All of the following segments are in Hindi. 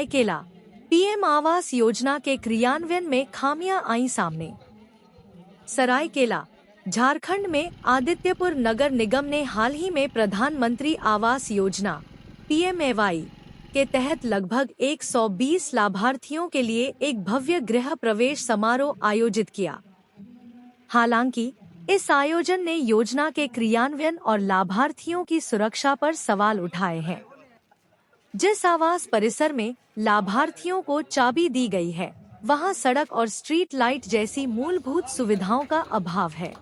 सरायकेला पीएम आवास योजना के क्रियान्वयन में खामियां आई सामने। सरायकेला झारखंड में आदित्यपुर नगर निगम ने हाल ही में प्रधानमंत्री आवास योजना PMAY के तहत लगभग 120 लाभार्थियों के लिए एक भव्य गृह प्रवेश समारोह आयोजित किया। हालांकि इस आयोजन ने योजना के क्रियान्वयन और लाभार्थियों की सुरक्षा पर सवाल उठाए हैं। जिस आवास परिसर में लाभार्थियों को चाबी दी गई है, वहां सड़क और स्ट्रीट लाइट जैसी मूलभूत सुविधाओं का अभाव है,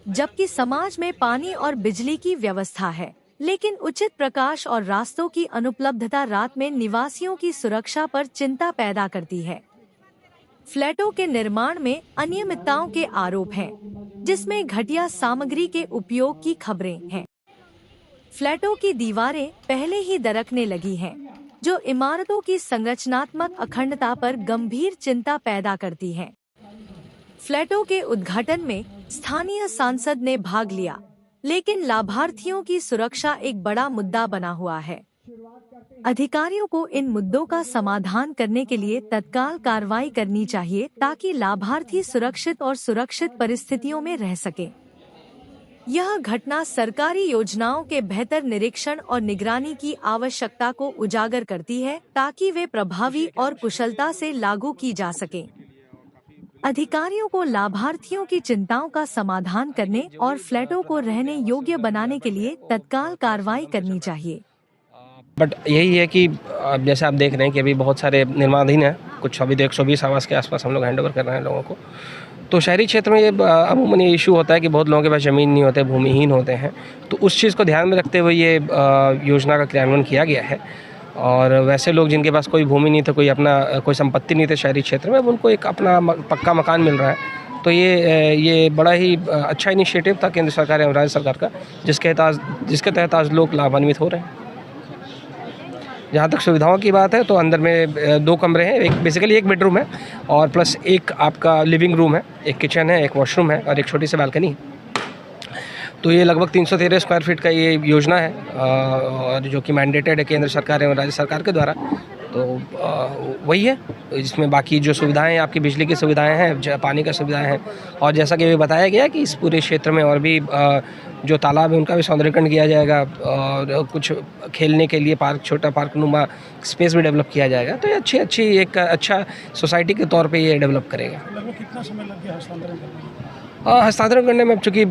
जबकि समाज में पानी और बिजली की व्यवस्था है, लेकिन उचित प्रकाश और रास्तों की अनुपलब्धता रात में निवासियों की सुरक्षा पर चिंता पैदा करती है। फ्लैटों के निर्माण में अनियमितताओं के आरोप हैं, जिसमें घटिया सामग्री के उपयोग की खबरें हैं। फ्लैटों की दीवारें पहले ही दरकने लगी हैं, जो इमारतों की संरचनात्मक अखंडता पर गंभीर चिंता पैदा करती है। फ्लैटों के उद्घाटन में स्थानीय सांसद ने भाग लिया, लेकिन लाभार्थियों की सुरक्षा एक बड़ा मुद्दा बना हुआ है। अधिकारियों को इन मुद्दों का समाधान करने के लिए तत्काल कार्रवाई करनी चाहिए, ताकि लाभार्थी सुरक्षित और सुरक्षित परिस्थितियों में रह सके। यह घटना सरकारी योजनाओं के बेहतर निरीक्षण और निगरानी की आवश्यकता को उजागर करती है, ताकि वे प्रभावी और कुशलता से लागू की जा सकें। अधिकारियों को लाभार्थियों की चिंताओं का समाधान करने और फ्लैटों को रहने योग्य बनाने के लिए तत्काल कार्रवाई करनी चाहिए। बट यही है कि जैसे आप देख रहे हैं कि अभी बहुत सारे निर्माणाधीन हैं, कुछ अभी तो 120 आवास के आसपास हम लोग हैंडओवर कर रहे हैं लोगों को। तो शहरी क्षेत्र में ये अमूमन ये इशू होता है कि बहुत लोगों के पास ज़मीन नहीं होते, भूमिहीन होते हैं। तो उस चीज़ को ध्यान में रखते हुए ये योजना का क्रियान्वयन किया गया है। और वैसे लोग जिनके पास कोई भूमि नहीं था, कोई संपत्ति नहीं थी शहरी क्षेत्र में, उनको एक अपना पक्का मकान मिल रहा है। तो ये बड़ा ही अच्छा इनिशिएटिव था केंद्र सरकार एवं राज्य सरकार का, जिसके तहत आज लोग लाभान्वित हो रहे हैं। जहाँ तक सुविधाओं की बात है तो अंदर में 2 कमरे हैं, बेसिकली एक बेडरूम है और प्लस एक आपका लिविंग रूम है, एक किचन है, एक वॉशरूम है और एक छोटी सी बालकनी है। तो ये लगभग 313 स्क्वायर फीट का ये योजना है और जो कि मैंडेटेड है केंद्र सरकार एवं राज्य सरकार के द्वारा। तो वही है, जिसमें बाकी जो सुविधाएं आपकी बिजली की सुविधाएं हैं, पानी का सुविधाएं हैं और जैसा कि अभी बताया गया कि इस पूरे क्षेत्र में और भी जो तालाब है उनका भी सौंदर्यीकरण किया जाएगा और कुछ खेलने के लिए पार्क, छोटा पार्क नुमा स्पेस भी डेवलप किया जाएगा। तो ये अच्छी एक अच्छा सोसाइटी के तौर पे ये डेवलप करेगा। लगभग कितना समय लग गया हस्तांतरण करने में? हस्तांतरण करने में, चूँकि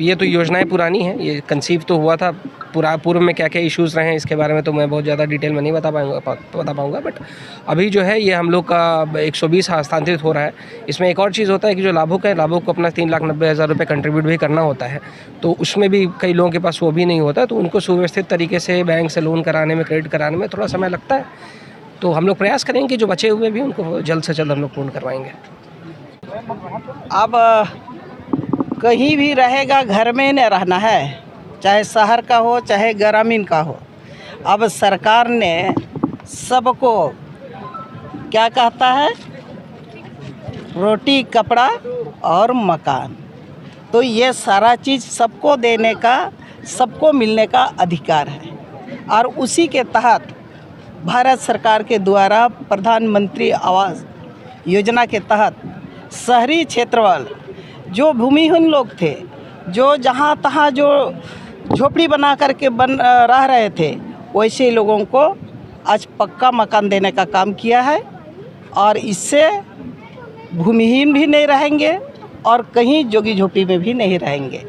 ये तो योजनाएं पुरानी हैं, ये कंसीव तो हुआ था, पूर्व में क्या क्या इश्यूज़ रहे हैं इसके बारे में तो मैं बहुत ज़्यादा डिटेल में नहीं बता पाऊँगा। बट अभी जो है ये हम लोग का 120 हस्तांतरित हो रहा है। इसमें एक और चीज़ होता है कि जो लाभुक को अपना 3,90,000 रुपये कंट्रीब्यूट भी करना होता है। तो उसमें भी कई लोगों के पास वो भी नहीं होता, तो उनको सुव्यवस्थित तरीके से बैंक से लोन कराने में, क्रेडिट कराने में थोड़ा समय लगता है। तो हम लोग प्रयास करेंगे कि जो बचे हुए भी उनको जल्द से जल्द हम लोग पूर्ण करवाएंगे। अब कहीं भी रहेगा, घर में न रहना है, चाहे शहर का हो चाहे ग्रामीण का हो। अब सरकार ने सबको क्या कहता है, रोटी, कपड़ा और मकान। तो ये सारा चीज़ सबको देने का, सबको मिलने का अधिकार है। और उसी के तहत भारत सरकार के द्वारा प्रधानमंत्री आवास योजना के तहत शहरी क्षेत्र वाले जो भूमिहीन लोग थे, जो जहाँ तहाँ जो झोपड़ी बना करके रह रहे थे, वैसे लोगों को आज पक्का मकान देने का काम किया है। और इससे भूमिहीन भी नहीं रहेंगे और कहीं जोगी झोपड़ी में भी नहीं रहेंगे।